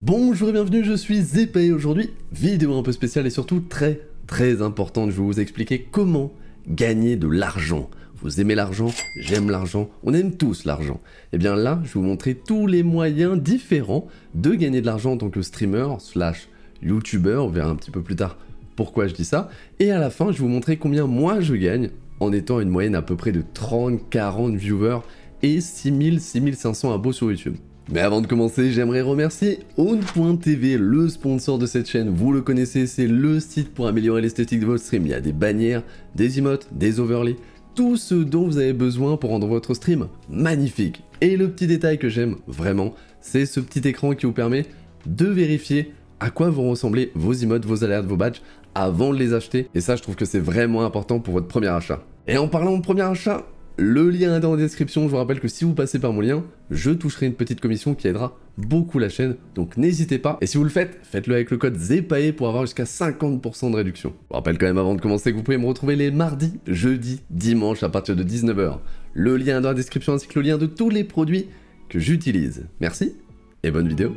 Bonjour et bienvenue, je suis Zepay. Aujourd'hui, vidéo un peu spéciale et surtout très importante. Je vais vous expliquer comment gagner de l'argent. Vous aimez l'argent, j'aime l'argent, on aime tous l'argent. Et bien là, je vais vous montrer tous les moyens différents de gagner de l'argent en tant que streamer slash youtubeur. On verra un petit peu plus tard pourquoi je dis ça. Et à la fin, je vais vous montrer combien moi je gagne en étant une moyenne à peu près de 30-40 viewers et 6000-6500 abos sur YouTube. Mais avant de commencer, j'aimerais remercier Own.tv, le sponsor de cette chaîne. Vous le connaissez, c'est le site pour améliorer l'esthétique de votre stream. Il y a des bannières, des emotes, des overlays, tout ce dont vous avez besoin pour rendre votre stream magnifique. Et le petit détail que j'aime vraiment, c'est ce petit écran qui vous permet de vérifier à quoi vont ressembler vos emotes, vos alertes, vos badges avant de les acheter. Et ça, je trouve que c'est vraiment important pour votre premier achat. Et en parlant de premier achat, le lien est dans la description. Je vous rappelle que si vous passez par mon lien, je toucherai une petite commission qui aidera beaucoup la chaîne, donc n'hésitez pas. Et si vous le faites, faites-le avec le code ZEPAE pour avoir jusqu'à 50% de réduction. Je vous rappelle quand même avant de commencer que vous pouvez me retrouver les mardis, jeudis, dimanches à partir de 19 h. Le lien est dans la description ainsi que le lien de tous les produits que j'utilise. Merci et bonne vidéo.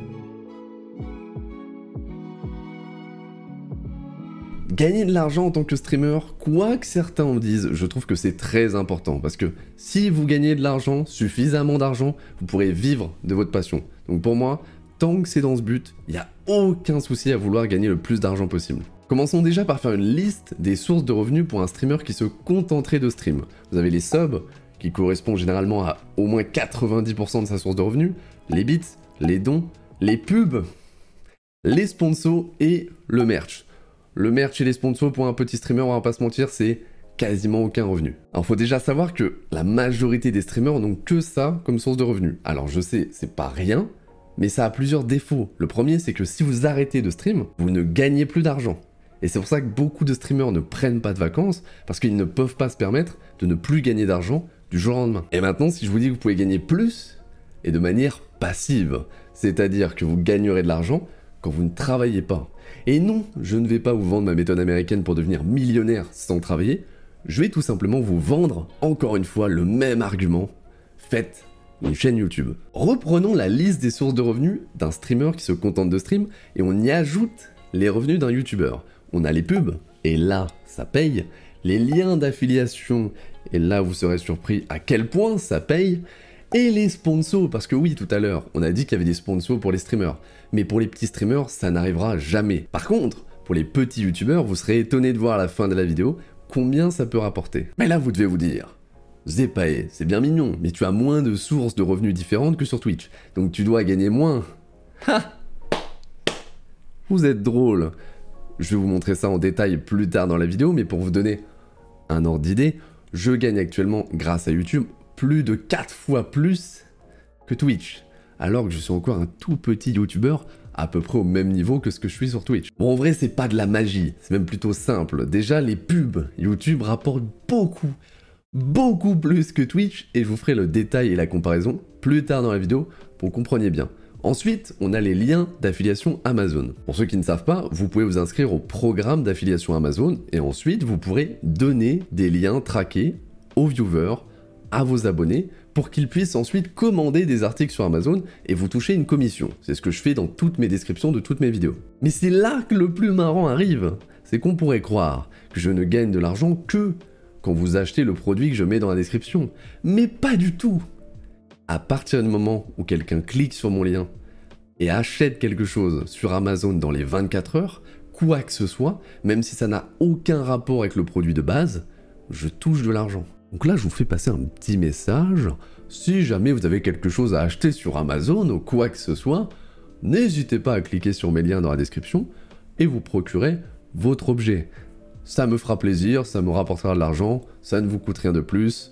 Gagner de l'argent en tant que streamer, quoi que certains en disent, je trouve que c'est très important parce que si vous gagnez de l'argent, suffisamment d'argent, vous pourrez vivre de votre passion. Donc pour moi, tant que c'est dans ce but, il n'y a aucun souci à vouloir gagner le plus d'argent possible. Commençons déjà par faire une liste des sources de revenus pour un streamer qui se contenterait de stream. Vous avez les subs, qui correspondent généralement à au moins 90% de sa source de revenus, les bits, les dons, les pubs, les sponsors et le merch. Le merch et les sponsors pour un petit streamer, on va pas se mentir, c'est quasiment aucun revenu. Alors faut déjà savoir que la majorité des streamers n'ont que ça comme source de revenus. Alors je sais, c'est pas rien, mais ça a plusieurs défauts. Le premier, c'est que si vous arrêtez de stream, vous ne gagnez plus d'argent. Et c'est pour ça que beaucoup de streamers ne prennent pas de vacances, parce qu'ils ne peuvent pas se permettre de ne plus gagner d'argent du jour au lendemain. Et maintenant, si je vous dis que vous pouvez gagner plus, et de manière passive, c'est-à-dire que vous gagnerez de l'argent quand vous ne travaillez pas. Et non, je ne vais pas vous vendre ma méthode américaine pour devenir millionnaire sans travailler, je vais tout simplement vous vendre, encore une fois, le même argument, faites une chaîne YouTube. Reprenons la liste des sources de revenus d'un streamer qui se contente de stream, et on y ajoute les revenus d'un YouTuber. On a les pubs, et là, ça paye, les liens d'affiliation, et là vous serez surpris à quel point ça paye, et les sponsors, parce que oui, tout à l'heure, on a dit qu'il y avait des sponsors pour les streamers. Mais pour les petits streamers, ça n'arrivera jamais. Par contre, pour les petits youtubeurs, vous serez étonné de voir à la fin de la vidéo combien ça peut rapporter. Mais là, vous devez vous dire, Zepay, c'est bien mignon, mais tu as moins de sources de revenus différentes que sur Twitch. Donc tu dois gagner moins. Ha! Vous êtes drôle. Je vais vous montrer ça en détail plus tard dans la vidéo, mais pour vous donner un ordre d'idée, je gagne actuellement, grâce à YouTube, plus de 4 fois plus que Twitch, alors que je suis encore un tout petit youtubeur à peu près au même niveau que ce que je suis sur Twitch. Bon, en vrai, c'est pas de la magie, c'est même plutôt simple. Déjà, les pubs YouTube rapportent beaucoup plus que Twitch, et je vous ferai le détail et la comparaison plus tard dans la vidéo pour que vous compreniez bien. Ensuite, on a les liens d'affiliation Amazon. Pour ceux qui ne savent pas, vous pouvez vous inscrire au programme d'affiliation Amazon, et ensuite, vous pourrez donner des liens traqués aux viewers, à vos abonnés, pour qu'ils puissent ensuite commander des articles sur Amazon et vous toucher une commission. C'est ce que je fais dans toutes mes descriptions de toutes mes vidéos. Mais c'est là que le plus marrant arrive, c'est qu'on pourrait croire que je ne gagne de l'argent que quand vous achetez le produit que je mets dans la description. Mais pas du tout. À partir du moment où quelqu'un clique sur mon lien et achète quelque chose sur Amazon dans les 24 heures, quoi que ce soit, même si ça n'a aucun rapport avec le produit de base, je touche de l'argent. Donc là, je vous fais passer un petit message. Si jamais vous avez quelque chose à acheter sur Amazon ou quoi que ce soit, n'hésitez pas à cliquer sur mes liens dans la description et vous procurer votre objet. Ça me fera plaisir, ça me rapportera de l'argent, ça ne vous coûte rien de plus.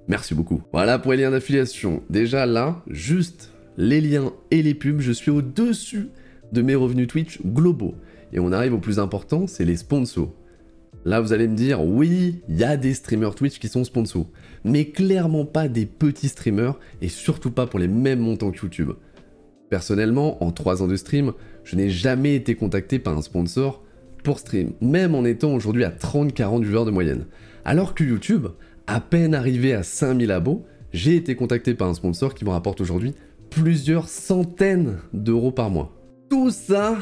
Merci beaucoup. Voilà pour les liens d'affiliation. Déjà là, juste les liens et les pubs, je suis au-dessus de mes revenus Twitch globaux. Et on arrive au plus important, c'est les sponsors. Là, vous allez me dire, oui, il y a des streamers Twitch qui sont sponsors, mais clairement pas des petits streamers, et surtout pas pour les mêmes montants que YouTube. Personnellement, en 3 ans de stream, je n'ai jamais été contacté par un sponsor pour stream, même en étant aujourd'hui à 30-40 viewers de moyenne. Alors que YouTube, à peine arrivé à 5000 abos, j'ai été contacté par un sponsor qui me rapporte aujourd'hui plusieurs centaines d'euros par mois. Tout ça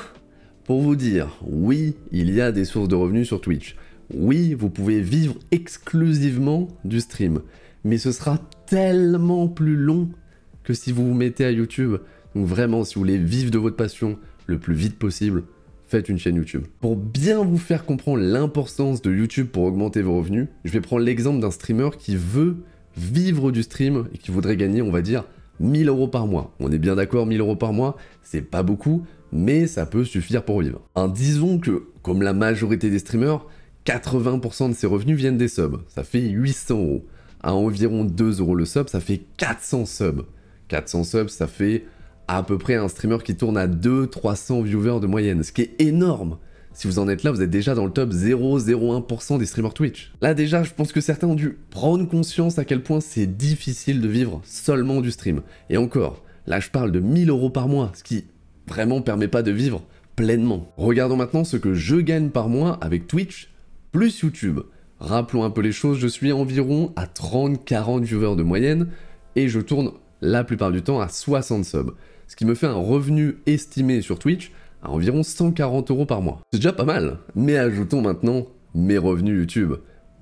pour vous dire, oui, il y a des sources de revenus sur Twitch. Oui, vous pouvez vivre exclusivement du stream. Mais ce sera tellement plus long que si vous vous mettez à YouTube. Donc vraiment, si vous voulez vivre de votre passion le plus vite possible, faites une chaîne YouTube. Pour bien vous faire comprendre l'importance de YouTube pour augmenter vos revenus, je vais prendre l'exemple d'un streamer qui veut vivre du stream et qui voudrait gagner, on va dire, 1000 € par mois. On est bien d'accord, 1000 € par mois, c'est pas beaucoup, mais ça peut suffire pour vivre. Disons que, comme la majorité des streamers, 80% de ses revenus viennent des subs. Ça fait 800 €. À environ 2 € le sub, ça fait 400 subs. 400 subs, ça fait à peu près un streamer qui tourne à 200-300 viewers de moyenne, ce qui est énorme. Si vous en êtes là, vous êtes déjà dans le top 0,01% des streamers Twitch. Là déjà, je pense que certains ont dû prendre conscience à quel point c'est difficile de vivre seulement du stream. Et encore, là je parle de 1000 € par mois, ce qui vraiment permet pas de vivre pleinement. Regardons maintenant ce que je gagne par mois avec Twitch plus YouTube. Rappelons un peu les choses, je suis environ à 30-40 viewers de moyenne et je tourne la plupart du temps à 60 subs. Ce qui me fait un revenu estimé sur Twitch à environ 140 € par mois. C'est déjà pas mal, mais ajoutons maintenant mes revenus YouTube.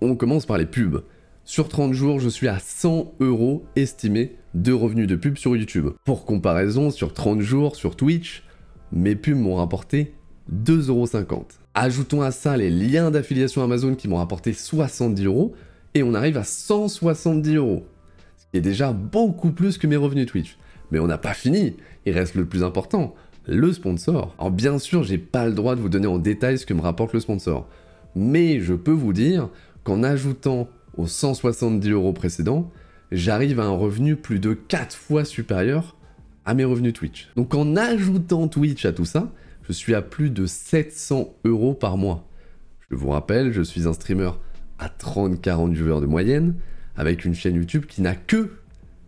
On commence par les pubs. Sur 30 jours, je suis à 100 € estimés de revenus de pub sur YouTube. Pour comparaison, sur 30 jours sur Twitch, mes pubs m'ont rapporté 2,50 €. Ajoutons à ça les liens d'affiliation Amazon qui m'ont rapporté 70 € et on arrive à 170 €. Ce qui est déjà beaucoup plus que mes revenus Twitch. Mais on n'a pas fini, il reste le plus important, le sponsor. Alors bien sûr, j'ai pas le droit de vous donner en détail ce que me rapporte le sponsor. Mais je peux vous dire qu'en ajoutant aux 170 € précédents, j'arrive à un revenu plus de 4 fois supérieur à mes revenus Twitch. Donc en ajoutant Twitch à tout ça, je suis à plus de 700 € par mois. Je vous rappelle, je suis un streamer à 30-40 viewers de moyenne, avec une chaîne YouTube qui n'a que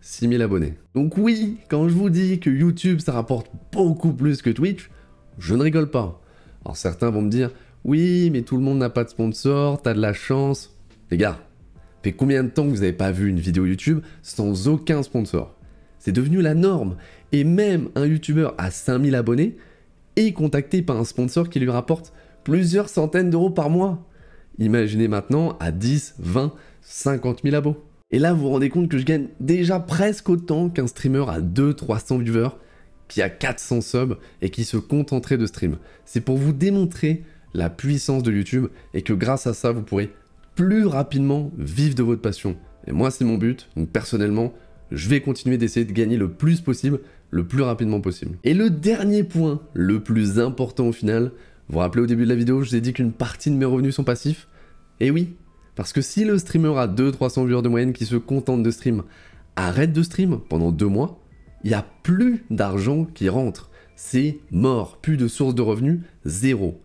6000 abonnés. Donc oui, quand je vous dis que YouTube ça rapporte beaucoup plus que Twitch, je ne rigole pas. Alors certains vont me dire, oui mais tout le monde n'a pas de sponsor, t'as de la chance. Les gars, ça fait combien de temps que vous n'avez pas vu une vidéo YouTube sans aucun sponsor? C'est devenu la norme. Et même un YouTuber à 5000 abonnés est contacté par un sponsor qui lui rapporte plusieurs centaines d'euros par mois. Imaginez maintenant à 10, 20, 50 000 abos. Et là, vous vous rendez compte que je gagne déjà presque autant qu'un streamer à 200-300 viewers qui a 400 subs et qui se contenterait de stream. C'est pour vous démontrer la puissance de YouTube et que grâce à ça, vous pourrez plus rapidement vivre de votre passion. Et moi, c'est mon but. Donc personnellement, je vais continuer d'essayer de gagner le plus possible, le plus rapidement possible. Et le dernier point, le plus important au final, vous vous rappelez au début de la vidéo, je vous ai dit qu'une partie de mes revenus sont passifs? Et oui, parce que si le streamer à 200-300 viewers de moyenne qui se contente de stream arrête de stream pendant 2 mois, il n'y a plus d'argent qui rentre. C'est mort, plus de source de revenus, zéro.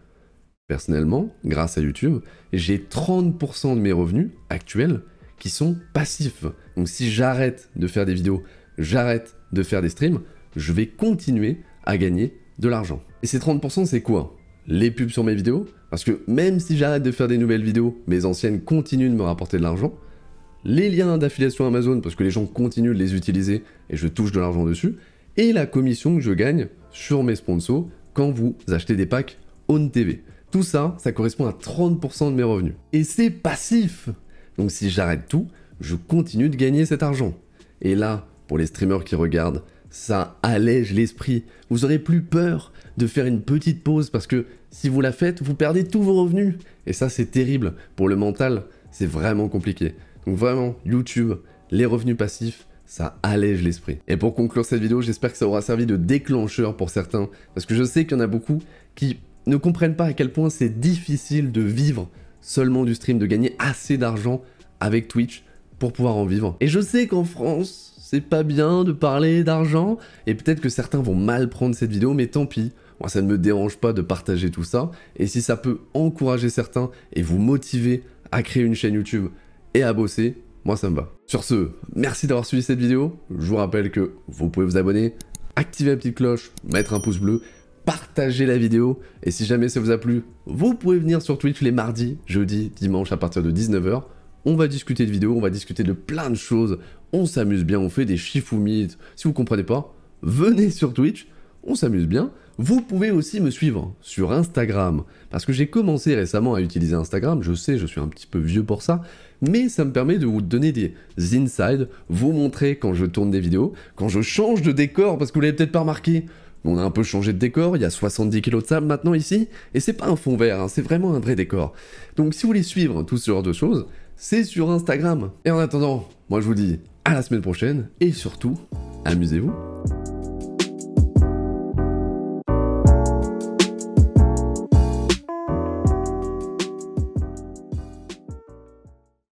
Personnellement, grâce à YouTube, j'ai 30% de mes revenus actuels qui sont passifs. Donc si j'arrête de faire des vidéos, j'arrête de faire des streams, je vais continuer à gagner de l'argent. Et ces 30%, c'est quoi? Les pubs sur mes vidéos, parce que même si j'arrête de faire des nouvelles vidéos, mes anciennes continuent de me rapporter de l'argent. Les liens d'affiliation Amazon, parce que les gens continuent de les utiliser et je touche de l'argent dessus. Et la commission que je gagne sur mes sponsors quand vous achetez des packs Own TV. Tout ça, ça correspond à 30% de mes revenus. Et c'est passif. Donc si j'arrête tout, je continue de gagner cet argent. Et là, pour les streamers qui regardent, ça allège l'esprit. Vous aurez plus peur de faire une petite pause parce que si vous la faites, vous perdez tous vos revenus. Et ça, c'est terrible. Pour le mental, c'est vraiment compliqué. Donc vraiment, YouTube, les revenus passifs, ça allège l'esprit. Et pour conclure cette vidéo, j'espère que ça aura servi de déclencheur pour certains. Parce que je sais qu'il y en a beaucoup qui ne comprennent pas à quel point c'est difficile de vivre seulement du stream, de gagner assez d'argent avec Twitch pour pouvoir en vivre. Et je sais qu'en France, c'est pas bien de parler d'argent, et peut-être que certains vont mal prendre cette vidéo, mais tant pis. Moi, ça ne me dérange pas de partager tout ça, et si ça peut encourager certains et vous motiver à créer une chaîne YouTube et à bosser, moi ça me va. Sur ce, merci d'avoir suivi cette vidéo. Je vous rappelle que vous pouvez vous abonner, activer la petite cloche, mettre un pouce bleu, partager la vidéo, et si jamais ça vous a plu, vous pouvez venir sur Twitch les mardis, jeudis, dimanches à partir de 19 h. On va discuter de vidéos, on va discuter de plein de choses, on s'amuse bien, on fait des Shifumi. Si vous comprenez pas, venez sur Twitch, on s'amuse bien. Vous pouvve aussi me suivre sur Instagram, parce que j'ai commencé récemment à utiliser Instagram, je sais, je suis un petit peu vieux pour ça, mais ça me permet de vous donner des insides, vous montrer quand je tourne des vidéos, quand je change de décor, parce que vous l'avez peut-être pas remarqué, on a un peu changé de décor, il y a 70 kg de sable maintenant ici, et c'est pas un fond vert, hein, c'est vraiment un vrai décor. Donc si vous voulez suivre tout ce genre de choses, c'est sur Instagram. Et en attendant, moi je vous dis à la semaine prochaine, et surtout, amusez-vous.